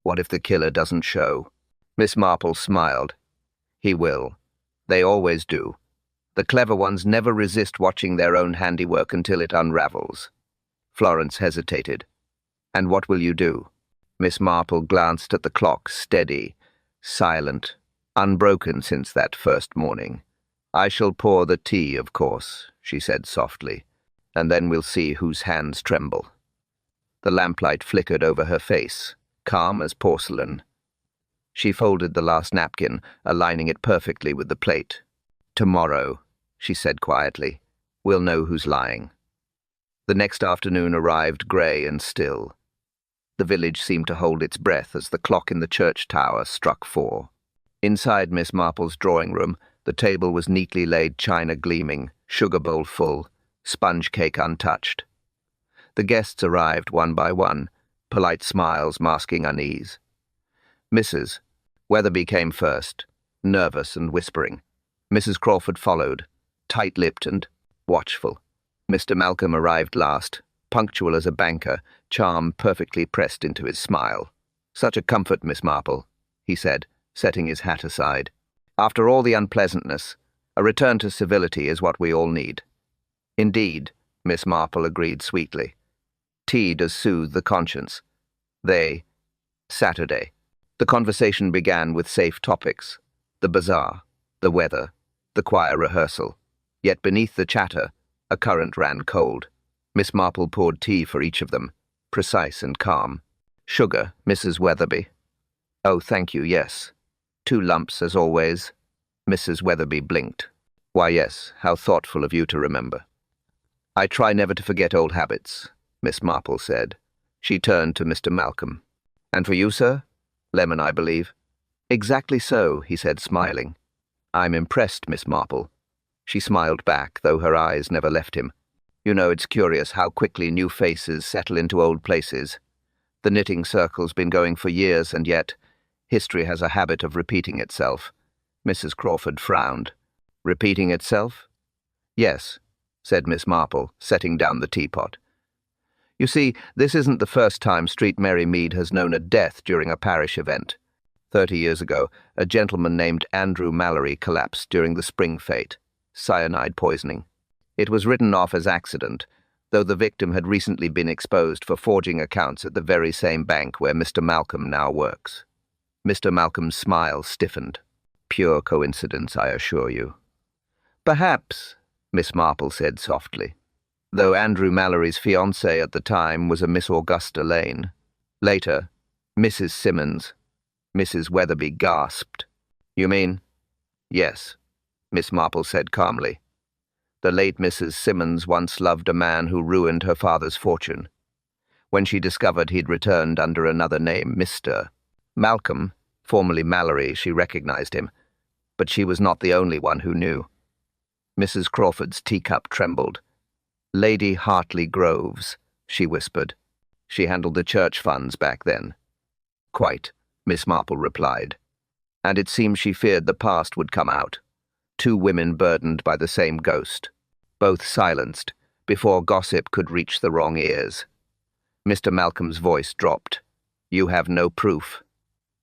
What if the killer doesn't show? Miss Marple smiled. He will. They always do. The clever ones never resist watching their own handiwork until it unravels. Florence hesitated. "And what will you do?" Miss Marple glanced at the clock, steady, silent, unbroken since that first morning. "I shall pour the tea, of course," she said softly, "and then we'll see whose hands tremble." The lamplight flickered over her face, calm as porcelain. She folded the last napkin, aligning it perfectly with the plate. "Tomorrow," she said quietly, "we'll know who's lying." The next afternoon arrived grey and still. The village seemed to hold its breath as the clock in the church tower struck 4. Inside Miss Marple's drawing room, the table was neatly laid, china gleaming, sugar bowl full, sponge cake untouched. The guests arrived one by one, polite smiles masking unease. Mrs. Weatherby came first, nervous and whispering. Mrs. Crawford followed, tight-lipped and watchful. Mr. Malcolm arrived last, punctual as a banker, charm perfectly pressed into his smile. "Such a comfort, Miss Marple," he said, setting his hat aside. "After all the unpleasantness, a return to civility is what we all need." "Indeed," Miss Marple agreed sweetly. "Tea does soothe the conscience." Saturday. The conversation began with safe topics: the bazaar, the weather, the choir rehearsal. Yet beneath the chatter, a current ran cold. Miss Marple poured tea for each of them, precise and calm. "Sugar, Mrs. Weatherby." "Oh, thank you, yes. 2 lumps, as always." Mrs. Weatherby blinked. "Why, yes, how thoughtful of you to remember." "I try never to forget old habits," Miss Marple said. She turned to Mr. Malcolm. "And for you, sir? Lemon, I believe." "Exactly so," he said, smiling. "I'm impressed, Miss Marple." She smiled back, though her eyes never left him. You know, it's curious how quickly new faces settle into old places. The knitting circle's been going for years, and yet history has a habit of repeating itself. Mrs. Crawford frowned. Repeating itself? Yes, said Miss Marple, setting down the teapot. You see, this isn't the first time Street Mary Mead has known a death during a parish event. 30 years ago, a gentleman named Andrew Mallory collapsed during the spring fete, cyanide poisoning. It was written off as accident, though the victim had recently been exposed for forging accounts at the very same bank where Mr. Malcolm now works. Mr. Malcolm's smile stiffened. Pure coincidence, I assure you. Perhaps, Miss Marple said softly, though Andrew Mallory's fiancée at the time was a Miss Augusta Lane. Later, Mrs. Simmons. Mrs. Weatherby gasped. You mean? Yes, Miss Marple said calmly. The late Mrs. Simmons once loved a man who ruined her father's fortune. When she discovered he'd returned under another name, Mr. Malcolm, formerly Mallory, she recognized him, but she was not the only one who knew. Mrs. Crawford's teacup trembled. Lady Hartley Groves, she whispered. She handled the church funds back then. Quite, Miss Marple replied. And it seemed she feared the past would come out. Two women burdened by the same ghost, both silenced before gossip could reach the wrong ears. Mr. Malcolm's voice dropped. You have no proof.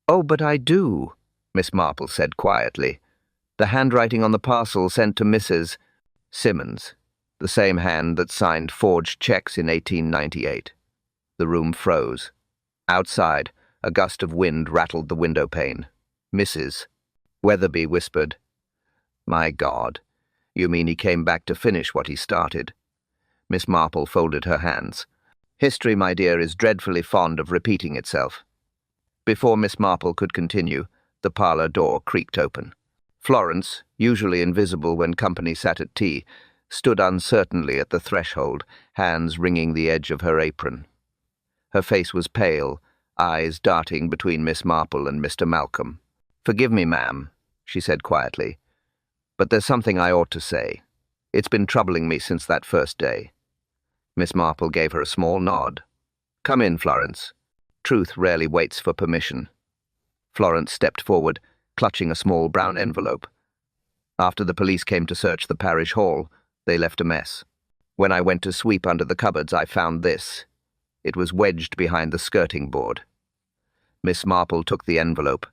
Oh, but I do, Miss Marple said quietly. The handwriting on the parcel sent to Mrs. Simmons, the same hand that signed forged checks in 1898. The room froze. Outside, a gust of wind rattled the window pane. Mrs. Weatherby whispered, My God, you mean he came back to finish what he started? Miss Marple folded her hands. History, my dear, is dreadfully fond of repeating itself. Before Miss Marple could continue, the parlour door creaked open. Florence, usually invisible when company sat at tea, stood uncertainly at the threshold, hands wringing the edge of her apron. Her face was pale, eyes darting between Miss Marple and Mr. Malcolm. Forgive me, ma'am, she said quietly, but there's something I ought to say. It's been troubling me since that first day. Miss Marple gave her a small nod. Come in, Florence. Truth rarely waits for permission. Florence stepped forward, clutching a small brown envelope. After the police came to search the parish hall, they left a mess. When I went to sweep under the cupboards, I found this. It was wedged behind the skirting board. Miss Marple took the envelope,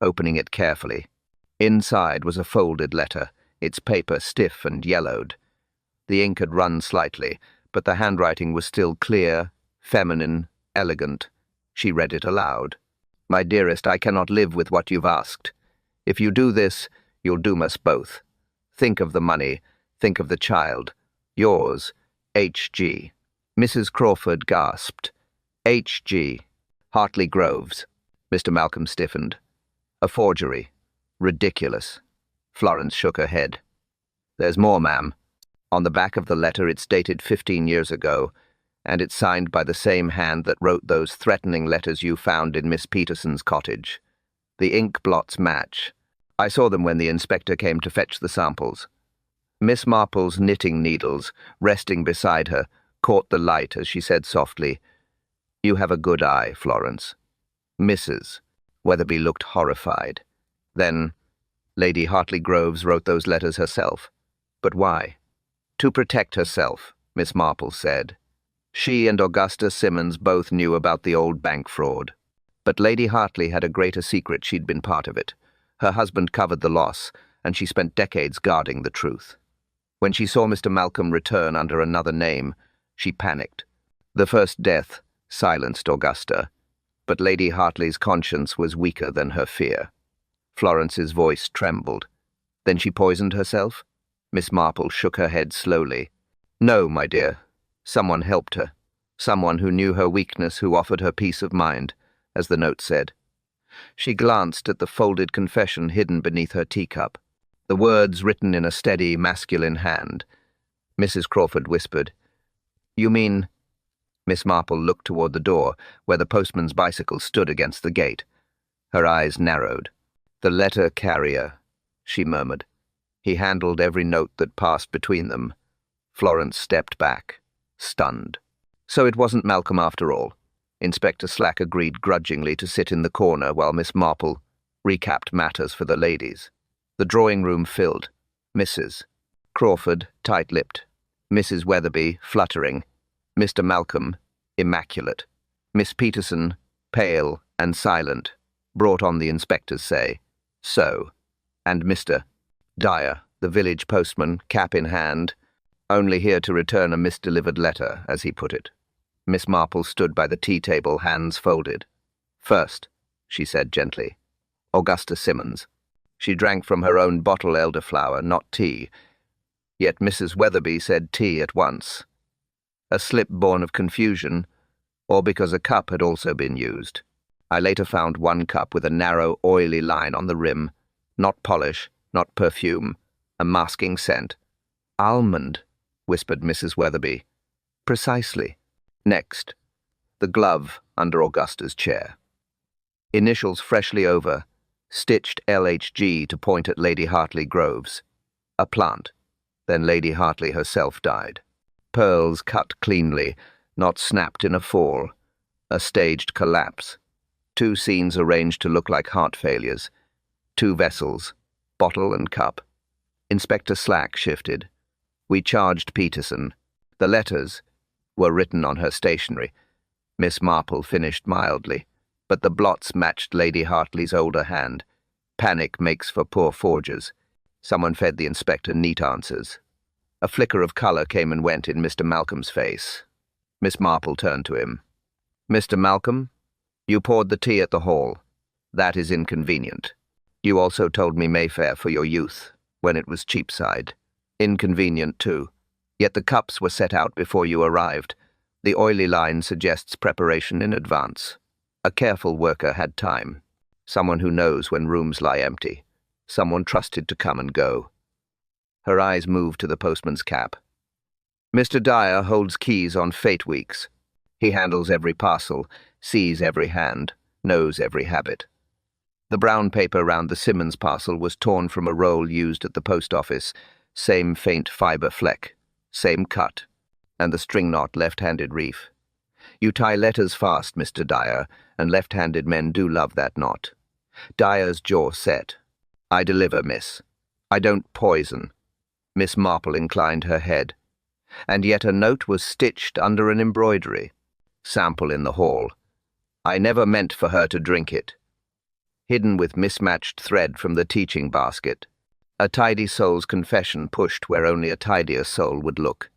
opening it carefully. Inside was a folded letter, its paper stiff and yellowed. The ink had run slightly, but the handwriting was still clear, feminine, elegant. She read it aloud. My dearest, I cannot live with what you've asked. If you do this, you'll doom us both. Think of the money. Think of the child. Yours, H.G. Mrs. Crawford gasped. H.G. Hartley Groves. Mr. Malcolm stiffened. A forgery. Ridiculous. Florence shook her head. There's more, ma'am. On the back of the letter it's dated 15 years ago, and it's signed by the same hand that wrote those threatening letters you found in Miss Peterson's cottage. The ink blots match. I saw them when the inspector came to fetch the samples. Miss Marple's knitting needles, resting beside her, caught the light as she said softly, You have a good eye, Florence. Mrs. Weatherby looked horrified. Then, Lady Hartley Groves wrote those letters herself. But why? To protect herself, Miss Marple said. She and Augusta Simmons both knew about the old bank fraud. But Lady Hartley had a greater secret. She'd been part of it. Her husband covered the loss, and she spent decades guarding the truth. When she saw Mr. Malcolm return under another name, she panicked. The first death silenced Augusta, but Lady Hartley's conscience was weaker than her fear. Florence's voice trembled. Then she poisoned herself? Miss Marple shook her head slowly. No, my dear. Someone helped her. Someone who knew her weakness, who offered her peace of mind, as the note said. She glanced at the folded confession hidden beneath her teacup, the words written in a steady, masculine hand. Mrs. Crawford whispered, You mean... Miss Marple looked toward the door, where the postman's bicycle stood against the gate. Her eyes narrowed. The letter carrier, she murmured. He handled every note that passed between them. Florence stepped back, stunned. So it wasn't Malcolm after all. Inspector Slack agreed grudgingly to sit in the corner while Miss Marple recapped matters for the ladies. The drawing room filled. Mrs. Crawford, tight-lipped. Mrs. Weatherby, fluttering. Mr. Malcolm, immaculate. Miss Peterson, pale and silent, brought on the inspector's say, "So," and Mr. Dyer, the village postman, cap in hand, only here to return a misdelivered letter, as he put it. Miss Marple stood by the tea-table, hands folded. "First," she said gently, "Augusta Simmons." She drank from her own bottle elderflower, not tea, yet Mrs. Weatherby said tea at once. A slip born of confusion, or because a cup had also been used. I later found one cup with a narrow, oily line on the rim, not polish, not perfume, a masking scent. "Almond," whispered Mrs. Weatherby. "Precisely." Next, the glove under Augusta's chair. Initials freshly over, stitched LHG to point at Lady Hartley Groves. A plant. Then Lady Hartley herself died. Pearls cut cleanly, not snapped in a fall. A staged collapse. 2 scenes arranged to look like heart failures. 2 vessels, bottle and cup. Inspector Slack shifted. We charged Peterson. The letters were written on her stationery. Miss Marple finished mildly, but the blots matched Lady Hartley's older hand. Panic makes for poor forgers. Someone fed the inspector neat answers. A flicker of colour came and went in Mr. Malcolm's face. Miss Marple turned to him. "Mr. Malcolm, you poured the tea at the hall. That is inconvenient. You also told me Mayfair for your youth, when it was Cheapside. Inconvenient, too. Yet the cups were set out before you arrived. The oily line suggests preparation in advance. A careful worker had time. Someone who knows when rooms lie empty. Someone trusted to come and go." Her eyes moved to the postman's cap. "Mr. Dyer holds keys on fate weeks. He handles every parcel, sees every hand, knows every habit." The brown paper round the Simmons parcel was torn from a roll used at the post office. Same faint fibre fleck. Same cut, and the string knot left-handed reef. You tie letters fast, Mr. Dyer, and left-handed men do love that knot. Dyer's jaw set. "I deliver, miss. I don't poison." Miss Marple inclined her head. And yet a note was stitched under an embroidery. "Sample in the hall. I never meant for her to drink it." Hidden with mismatched thread from the teaching basket. A tidy soul's confession pushed where only a tidier soul would look.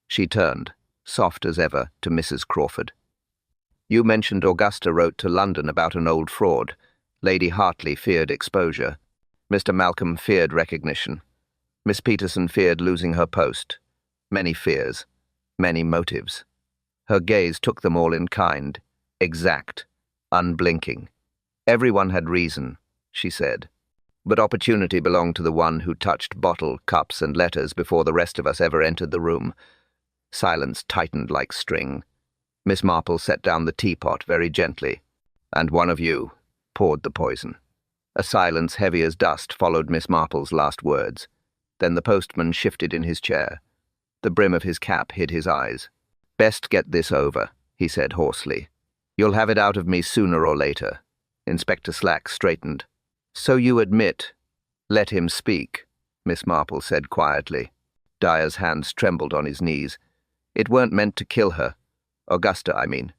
She turned, soft as ever, to Mrs. Crawford. "You mentioned Augusta wrote to London about an old fraud. Lady Hartley feared exposure. Mr. Malcolm feared recognition. Miss Peterson feared losing her post. Many fears, many motives. Her gaze took them all in kind, exact, unblinking. Everyone had reason, she said. But opportunity belonged to the one who touched bottle, cups, and letters before the rest of us ever entered the room. Silence tightened like string. Miss Marple set down the teapot very gently. "And one of you poured the poison." A silence heavy as dust followed Miss Marple's last words. Then the postman shifted in his chair. The brim of his cap hid his eyes. "Best get this over," he said hoarsely. "You'll have it out of me sooner or later." Inspector Slack straightened. "So you admit—" "Let him speak," Miss Marple said quietly. Dyer's hands trembled on his knees. "It weren't meant to kill her. Augusta, I mean.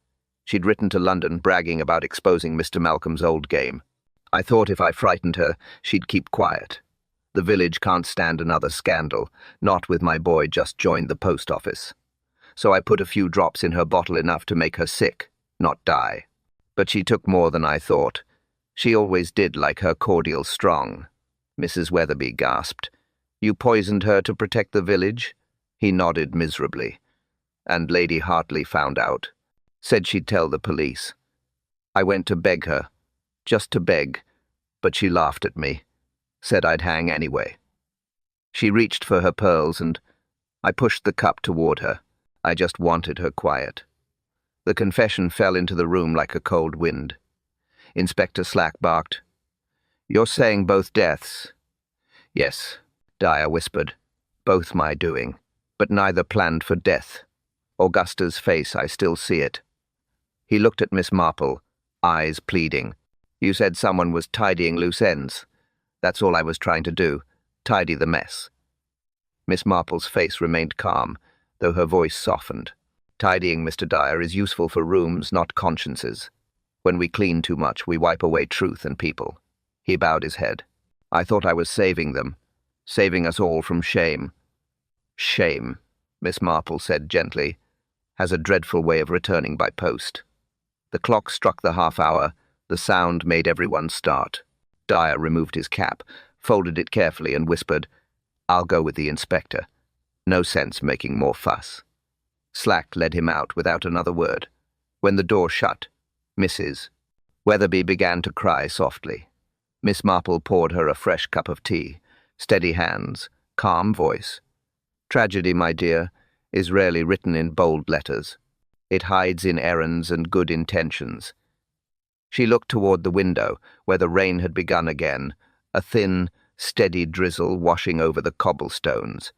She'd written to London bragging about exposing Mr. Malcolm's old game. I thought if I frightened her, she'd keep quiet. The village can't stand another scandal, not with my boy just joined the post office. So I put a few drops in her bottle, enough to make her sick, not die. But she took more than I thought. She always did like her cordial strong." Mrs. Weatherby gasped. "You poisoned her to protect the village?" He nodded miserably. "And Lady Hartley found out. Said she'd tell the police. I went to beg her, just to beg, but she laughed at me. Said I'd hang anyway. She reached for her pearls, and I pushed the cup toward her. I just wanted her quiet." The confession fell into the room like a cold wind. Inspector Slack barked. "You're saying both deaths?" "Yes," Dyer whispered. "Both my doing." but neither planned for death. Augusta's face, I still see it. He looked at Miss Marple, eyes pleading. You said someone was tidying loose ends. That's all I was trying to do, tidy the mess. Miss Marple's face remained calm, though her voice softened. Tidying, Mr. Dyer, is useful for rooms, not consciences. When we clean too much, we wipe away truth and people. He bowed his head. I thought I was saving them, saving us all from shame. Shame, Miss Marple said gently, has a dreadful way of returning by post. The clock struck the half-hour. The sound made everyone start. Dyer removed his cap, folded it carefully, and whispered, I'll go with the inspector. No sense making more fuss. Slack led him out without another word. When the door shut, Mrs. Weatherby began to cry softly. Miss Marple poured her a fresh cup of tea. Steady hands, calm voice. Tragedy, my dear, is rarely written in bold letters. It hides in errands and good intentions. She looked toward the window, where the rain had begun again, a thin, steady drizzle washing over the cobblestones.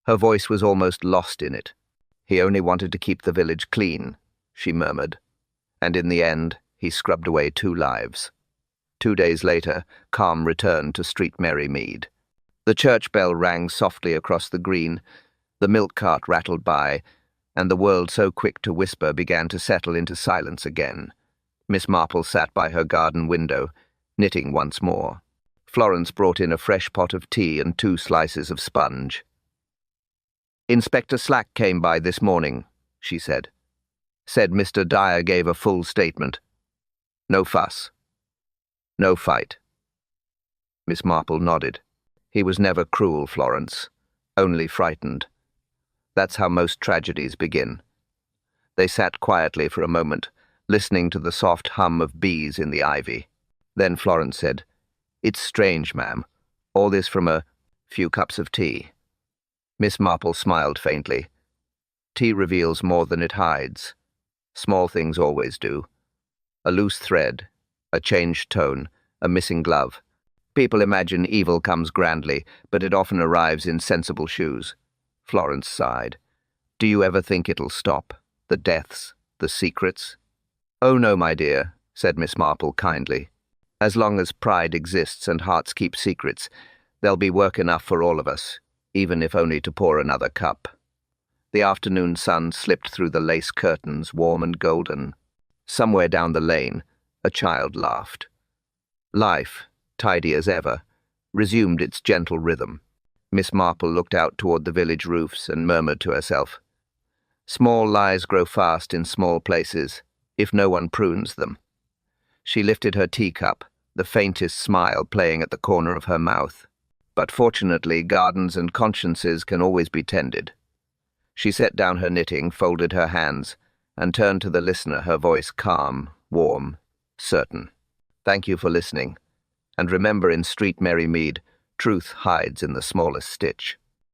Her voice was almost lost in it. He only wanted to keep the village clean, she murmured, and in the end he scrubbed away 2 lives. 2 days later, calm returned to Street Mary Mead. The church bell rang softly across the green, the milk cart rattled by, and the world so quick to whisper began to settle into silence again. Miss Marple sat by her garden window, knitting once more. Florence brought in a fresh pot of tea and 2 slices of sponge. Inspector Slack came by this morning, she said. Said Mr. Dyer gave a full statement. No fuss. No fight. Miss Marple nodded. He was never cruel, Florence, only frightened. That's how most tragedies begin. They sat quietly for a moment, listening to the soft hum of bees in the ivy. Then Florence said, It's strange, ma'am. All this from a few cups of tea. Miss Marple smiled faintly. Tea reveals more than it hides. Small things always do. A loose thread, a changed tone, a missing glove. People imagine evil comes grandly, but it often arrives in sensible shoes. Florence sighed. Do you ever think it'll stop? The deaths, the secrets? Oh no, my dear, said Miss Marple kindly. As long as pride exists and hearts keep secrets, there'll be work enough for all of us, even if only to pour another cup. The afternoon sun slipped through the lace curtains, warm and golden. Somewhere down the lane, a child laughed. Life, tidy as ever, resumed its gentle rhythm. Miss Marple looked out toward the village roofs and murmured to herself, Small lies grow fast in small places, if no one prunes them. She lifted her teacup, the faintest smile playing at the corner of her mouth. But fortunately, gardens and consciences can always be tended. She set down her knitting, folded her hands, and turned to the listener, her voice calm, warm, certain. Thank you for listening. And remember, in Street Mary Mead, truth hides in the smallest stitch.